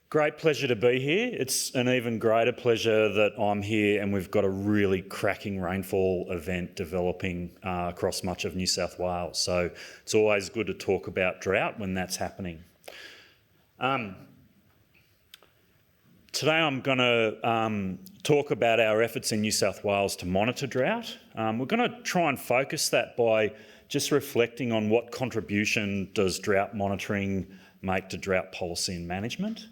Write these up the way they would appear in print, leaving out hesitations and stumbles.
Great pleasure to be here. It's an even greater pleasure that I'm here and we've got a really cracking rainfall event developing across much of New South Wales. So it's always good to talk about drought when that's happening. Today I'm going to talk about our efforts in New South Wales to monitor drought. We're going to try and focus that by just reflecting on what contribution does drought monitoring make to drought policy and management.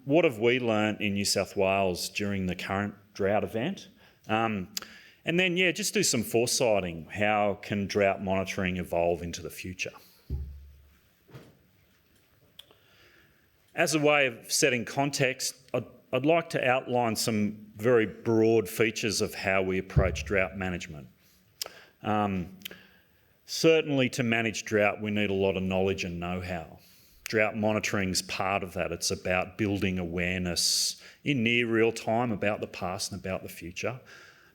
What have we learnt in New South Wales during the current drought event? And then, just do some foresighting. How can drought monitoring evolve into the future? As a way of setting context, I'd like to outline some very broad features of how we approach drought management. Certainly to manage drought, we need a lot of knowledge and know-how. Drought monitoring is part of that. It's about building awareness in near real time about the past and about the future.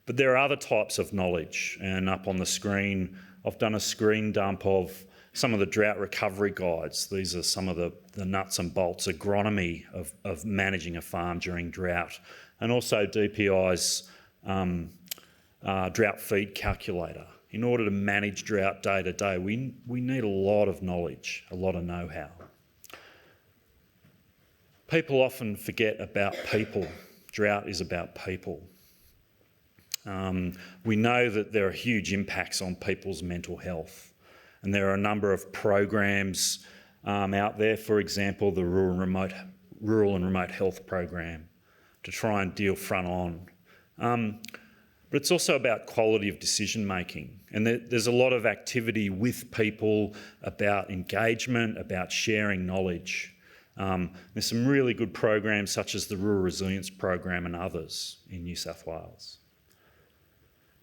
But there are other types of knowledge, and up on the screen, I've done a screen dump of some of the drought recovery guides. These are some of the nuts and bolts agronomy of managing a farm during drought, and also DPI's drought feed calculator. In order to manage drought day to day, we need a lot of knowledge, a lot of know-how. People often forget about people. Drought is about people. We know that there are huge impacts on people's mental health, and there are a number of programs out there, for example, the Rural and Remote Health Program, to try and deal front on. But it's also about quality of decision making, and there's a lot of activity with people about engagement, about sharing knowledge. There's some really good programs such as the Rural Resilience Program and others in New South Wales.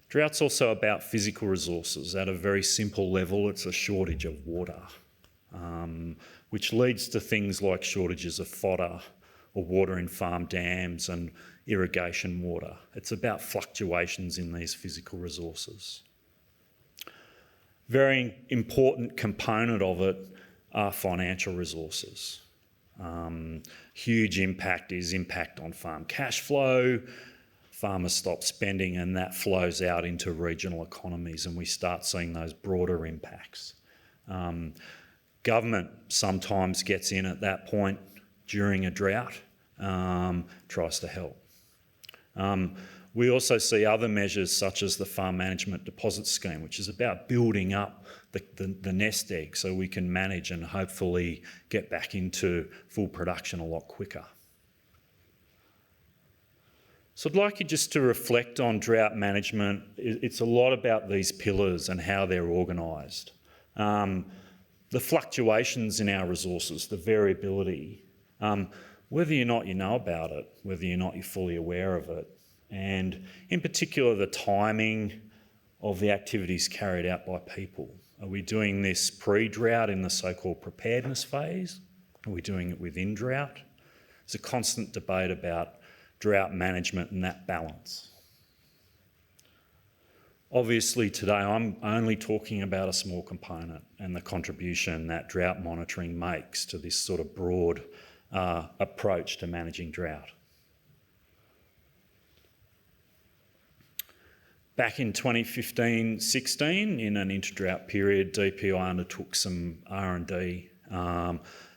Drought's also about physical resources. At a very simple level, it's a shortage of water, which leads to things like shortages of fodder or water in farm dams and irrigation water. It's about fluctuations in these physical resources. Very important component of it are financial resources. Huge impact is impact on farm cash flow. Farmers stop spending and that flows out into regional economies, and we start seeing those broader impacts. Government sometimes gets in at that point during a drought, tries to help. We also see other measures such as the Farm Management Deposit Scheme, which is about building up the nest egg so we can manage and hopefully get back into full production a lot quicker. So I'd like you just to reflect on drought management. It's a lot about these pillars and how they're organised. The fluctuations in our resources, the variability, whether or not you know about it, whether or not you're fully aware of it, and in particular the timing of the activities carried out by people. Are we doing this pre-drought in the so-called preparedness phase? Are we doing it within drought? There's a constant debate about drought management and that balance. Obviously today I'm only talking about a small component and the contribution that drought monitoring makes to this sort of broad approach to managing drought. Back in 2015-16, in an inter-drought period, DPI undertook some R&D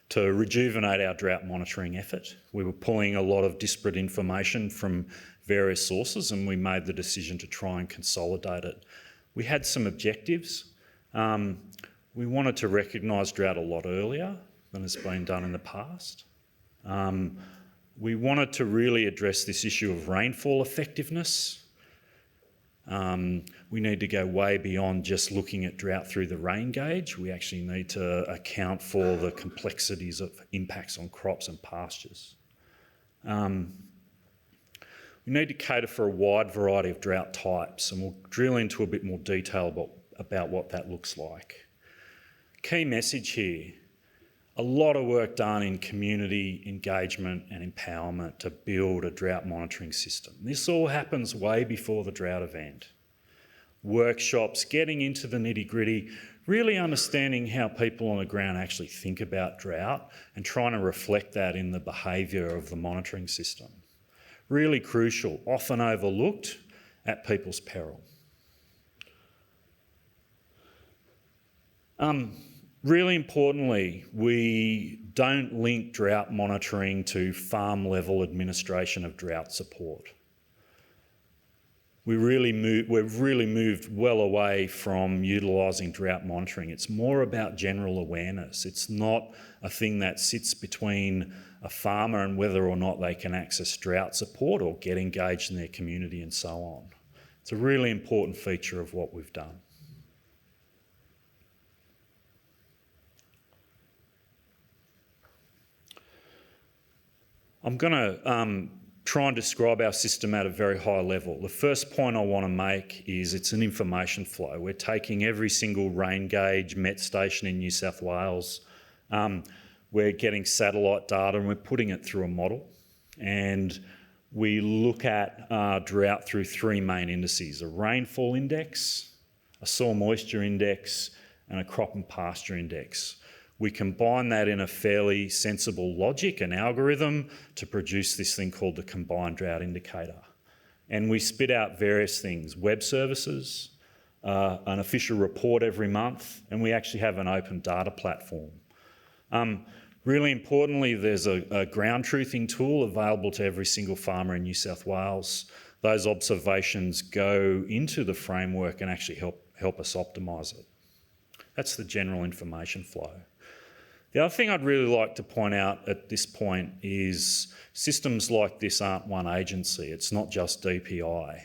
to rejuvenate our drought monitoring effort. We were pulling a lot of disparate information from various sources, and we made the decision to try and consolidate it. We had some objectives. We wanted to recognise drought a lot earlier than has been done in the past. We wanted to really address this issue of rainfall effectiveness. We need to go way beyond just looking at drought through the rain gauge. We actually need to account for the complexities of impacts on crops and pastures. We need to cater for a wide variety of drought types, and we'll drill into a bit more detail about what that looks like. Key message here, a lot of work done in community engagement and empowerment to build a drought monitoring system. This all happens way before the drought event. Workshops, getting into the nitty-gritty, really understanding how people on the ground actually think about drought and trying to reflect that in the behaviour of the monitoring system. Really crucial, often overlooked at people's peril. Really importantly, we don't link drought monitoring to farm level administration of drought support. We've really moved well away from utilising drought monitoring. It's more about general awareness. It's not a thing that sits between a farmer and whether or not they can access drought support or get engaged in their community and so on. It's a really important feature of what we've done. I'm going to try and describe our system at a very high level. The first point I want to make is it's an information flow. We're taking every single rain gauge, met station in New South Wales. We're getting satellite data and we're putting it through a model. And we look at drought through three main indices: a rainfall index, a soil moisture index, and a crop and pasture index. We combine that in a fairly sensible logic and algorithm to produce this thing called the combined drought indicator. And we spit out various things: web services, an official report every month, and we actually have an open data platform. Really importantly, there's a ground truthing tool available to every single farmer in New South Wales. Those observations go into the framework and actually help us optimise it. That's the general information flow. The other thing I'd really like to point out at this point is systems like this aren't one agency. It's not just DPI.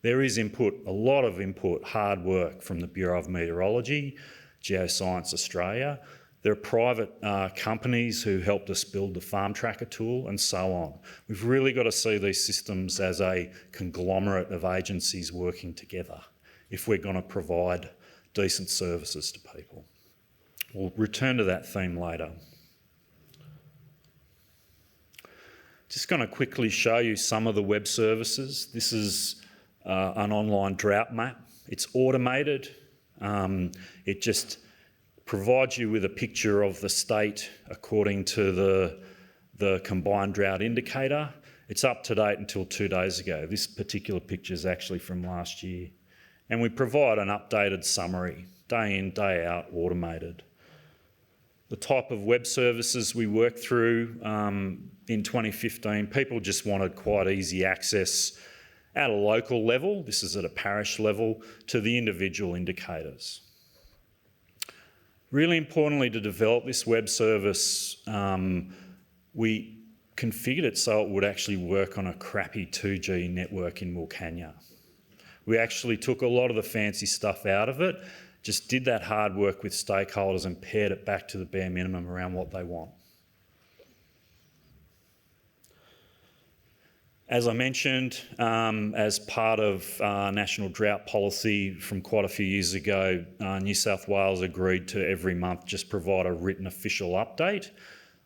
There is input, a lot of input, hard work from the Bureau of Meteorology, Geoscience Australia. There are private companies who helped us build the Farm Tracker tool and so on. We've really got to see these systems as a conglomerate of agencies working together if we're going to provide decent services to people. We'll return to that theme later. Just going to quickly show you some of the web services. This is an online drought map. It's automated. It just provides you with a picture of the state according to the combined drought indicator. It's up to date until 2 days ago. This particular picture is actually from last year. And we provide an updated summary, day in, day out, automated. The type of web services we worked through in 2015, people just wanted quite easy access at a local level, this is at a parish level, to the individual indicators. Really importantly, to develop this web service, we configured it so it would actually work on a crappy 2G network in Wilcannia. We actually took a lot of the fancy stuff out of it, just did that hard work with stakeholders and pared it back to the bare minimum around what they want. As I mentioned, as part of national drought policy from quite a few years ago, New South Wales agreed to every month just provide a written official update.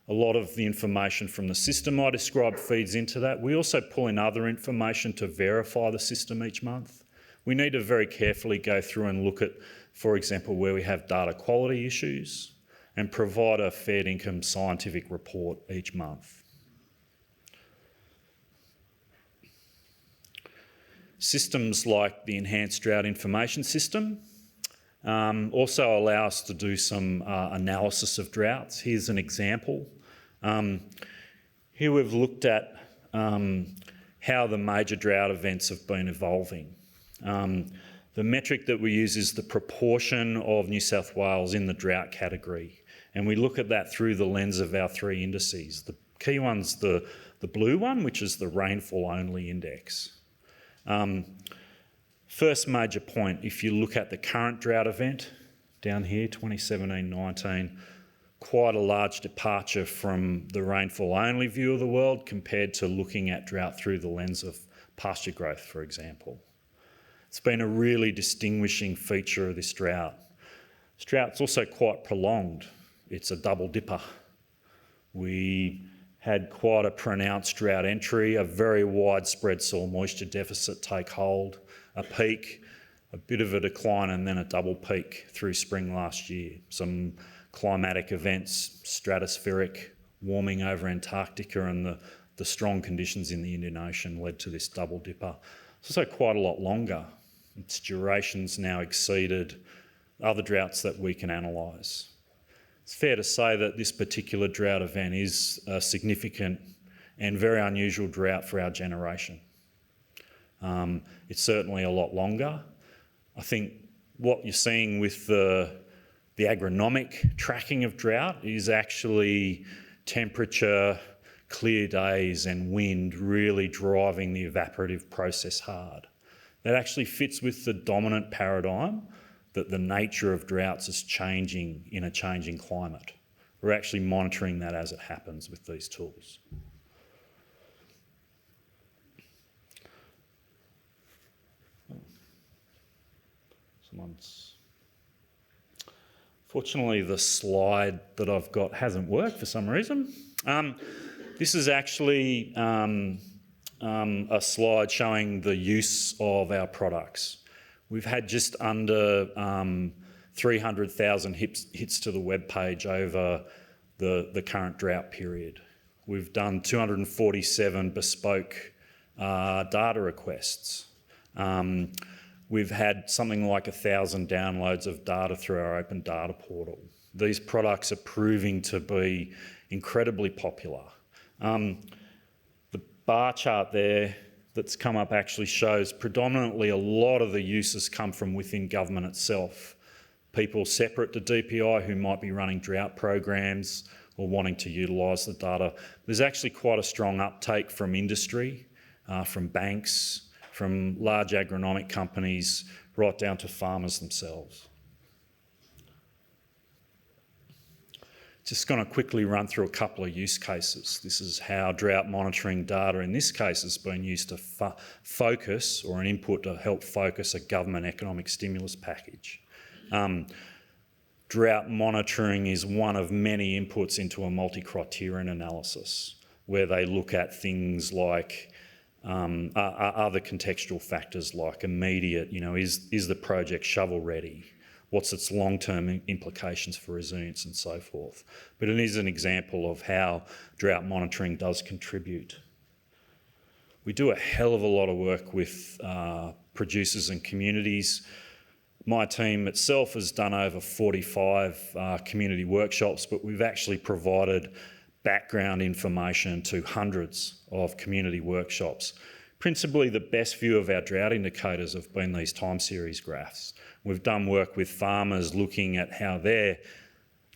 A lot of the information from the system I described feeds into that. We also pull in other information to verify the system each month. We need to very carefully go through and look at, for example, where we have data quality issues and provide a fair income scientific report each month. Systems like the Enhanced Drought Information System also allow us to do some analysis of droughts. Here's an example. Here we've looked at how the major drought events have been evolving. The metric that we use is the proportion of New South Wales in the drought category. And we look at that through the lens of our three indices. The key one's the blue one, which is the rainfall only index. First major point, if you look at the current drought event down here, 2017-19, quite a large departure from the rainfall only view of the world compared to looking at drought through the lens of pasture growth, for example. It's been a really distinguishing feature of this drought. This drought's also quite prolonged. It's a double dipper. We had quite a pronounced drought entry, a very widespread soil moisture deficit take hold, a peak, a bit of a decline and then a double peak through spring last year. Some climatic events, stratospheric warming over Antarctica and the strong conditions in the Indian Ocean led to this double dipper. It's also quite a lot longer. Its duration's now exceeded other droughts that we can analyse. It's fair to say that this particular drought event is a significant and very unusual drought for our generation. It's certainly a lot longer. I think what you're seeing with the agronomic tracking of drought is actually temperature, clear days and wind really driving the evaporative process hard. That actually fits with the dominant paradigm that the nature of droughts is changing in a changing climate. We're actually monitoring that as it happens with these tools. Fortunately, the slide that I've got hasn't worked for some reason. This is actually a slide showing the use of our products. We've had just under 300,000 hits to the web page over the current drought period. We've done 247 bespoke data requests. We've had something like 1,000 downloads of data through our open data portal. These products are proving to be incredibly popular. The bar chart there that's come up actually shows predominantly a lot of the uses come from within government itself. People separate to DPI who might be running drought programs or wanting to utilise the data. There's actually quite a strong uptake from industry, from banks, from large agronomic companies, right down to farmers themselves. Just going to quickly run through a couple of use cases. This is how drought monitoring data in this case has been used to focus, or an input to help focus a government economic stimulus package. Drought monitoring is one of many inputs into a multi-criterion analysis where they look at things like other contextual factors like immediate, is the project shovel ready? What's its long-term implications for resilience and so forth. But it is an example of how drought monitoring does contribute. We do a hell of a lot of work with producers and communities. My team itself has done over 45 community workshops, but we've actually provided background information to hundreds of community workshops. Principally, the best view of our drought indicators have been these time series graphs. We've done work with farmers looking at how their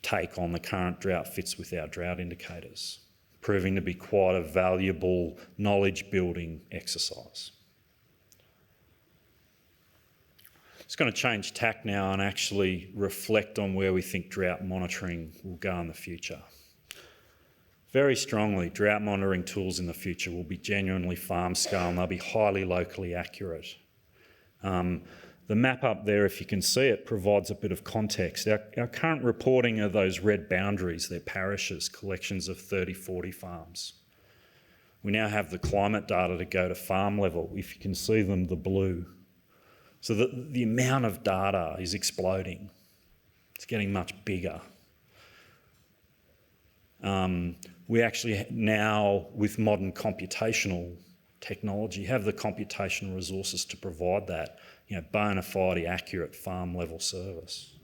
take on the current drought fits with our drought indicators, proving to be quite a valuable knowledge building exercise. It's going to change tack now and actually reflect on where we think drought monitoring will go in the future. Very strongly, drought monitoring tools in the future will be genuinely farm scale and they'll be highly locally accurate. The map up there, if you can see it, provides a bit of context. Our current reporting are those red boundaries, they're parishes, collections of 30, 40 farms. We now have the climate data to go to farm level, if you can see them, the blue. So the amount of data is exploding. It's getting much bigger. We actually now, with modern computational technology, have the computational resources to provide that, bona fide, accurate farm level service.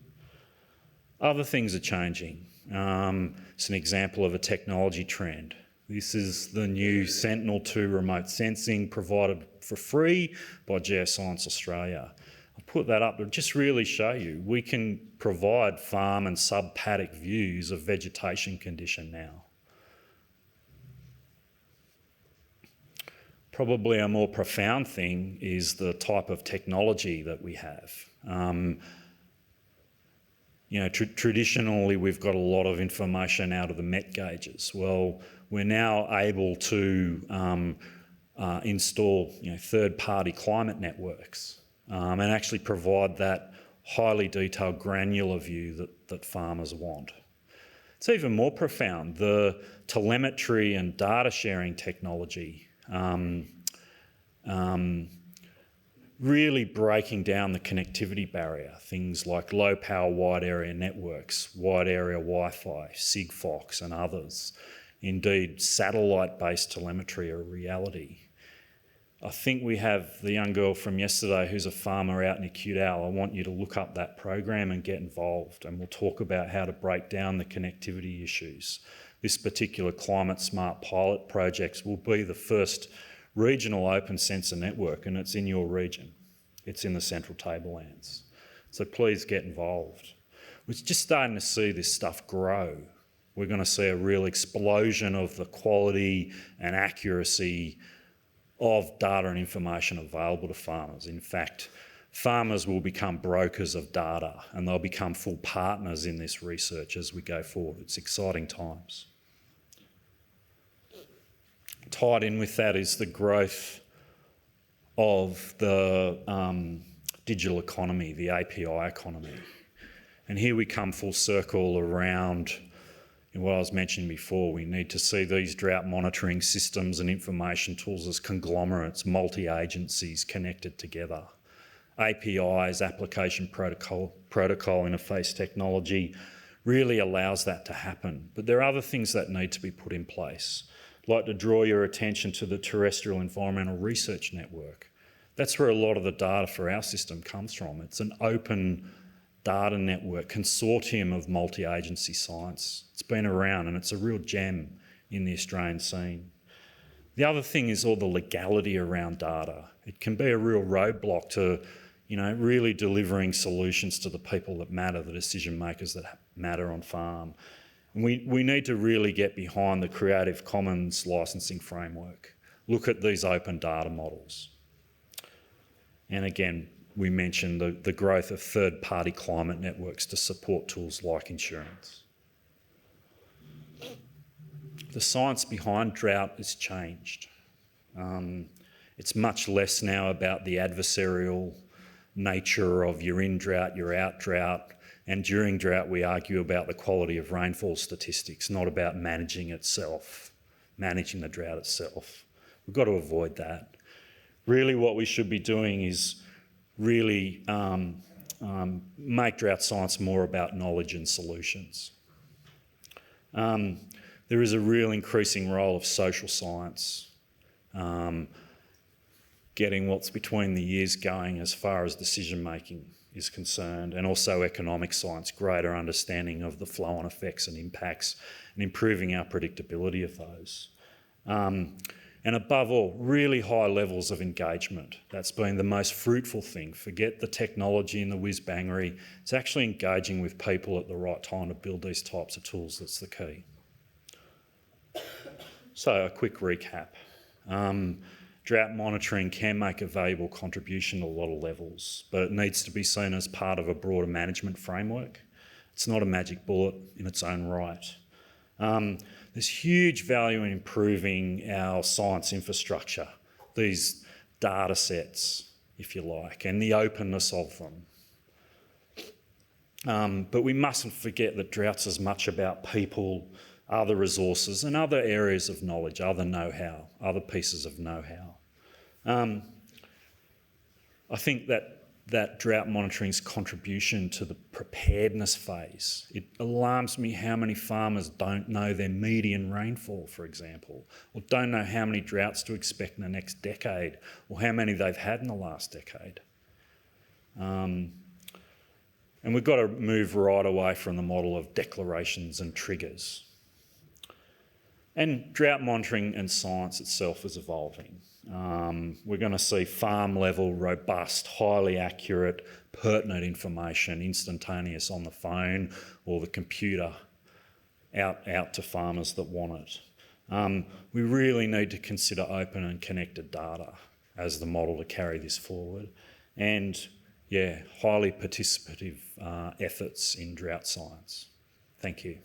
Other things are changing. It's an example of a technology trend. This is the new Sentinel-2 remote sensing provided for free by Geoscience Australia. I'll put that up to just really show you we can provide farm and sub-paddock views of vegetation condition now. Probably a more profound thing is the type of technology that we have. Traditionally we've got a lot of information out of the met gauges. Well, we're now able to install third-party climate networks and actually provide that highly detailed granular view that farmers want. It's even more profound, the telemetry and data sharing technology. really breaking down the connectivity barrier, things like low power wide area networks, wide area Wi-Fi, Sigfox and others. Indeed, satellite-based telemetry are a reality. I think we have the young girl from yesterday who's a farmer out near Cudal. I want you to look up that program and get involved, and we'll talk about how to break down the connectivity issues. This particular climate smart pilot project will be the first regional open sensor network, and it's in your region. It's in the Central Tablelands. So please get involved. We're just starting to see this stuff grow. We're going to see a real explosion of the quality and accuracy of data and information available to farmers. In fact, farmers will become brokers of data and they'll become full partners in this research as we go forward. It's exciting times. Tied in with that is the growth of the digital economy, the API economy. And here we come full circle around what I was mentioning before. We need to see these drought monitoring systems and information tools as conglomerates, multi-agencies connected together. APIs, application protocol interface technology, really allows that to happen. But there are other things that need to be put in place. I'd like to draw your attention to the Terrestrial Environmental Research Network. That's where a lot of the data for our system comes from. It's an open data network, consortium of multi-agency science. It's been around and it's a real gem in the Australian scene. The other thing is all the legality around data. It can be a real roadblock to, really delivering solutions to the people that matter, the decision makers that matter on farm. And we need to really get behind the Creative Commons licensing framework. Look at these open data models. And again, we mentioned the growth of third-party climate networks to support tools like insurance. The science behind drought has changed. It's much less now about the adversarial nature of you're in drought, you're out drought, and during drought we argue about the quality of rainfall statistics, not about managing the drought itself. We've got to avoid that. Really what we should be doing is really make drought science more about knowledge and solutions. There is a real increasing role of social science, getting what's between the ears going as far as decision making is concerned, and also economic science, greater understanding of the flow-on effects and impacts and improving our predictability of those. And above all, really high levels of engagement. That's been the most fruitful thing. Forget the technology and the whiz-bangery. It's actually engaging with people at the right time to build these types of tools that's the key. So a quick recap. Drought monitoring can make a valuable contribution at a lot of levels, but it needs to be seen as part of a broader management framework. It's not a magic bullet in its own right. There's huge value in improving our science infrastructure, these data sets, if you like, and the openness of them. But we mustn't forget that drought's as much about people, other resources and other areas of knowledge, other know-how, other pieces of know-how. I think that drought monitoring's contribution to the preparedness phase. It alarms me how many farmers don't know their median rainfall, for example, or don't know how many droughts to expect in the next decade, or how many they've had in the last decade. And we've got to move right away from the model of declarations and triggers. And drought monitoring and science itself is evolving. We're going to see farm-level, robust, highly accurate, pertinent information, instantaneous on the phone or the computer, out to farmers that want it. We really need to consider open and connected data as the model to carry this forward. And, highly participative efforts in drought science. Thank you.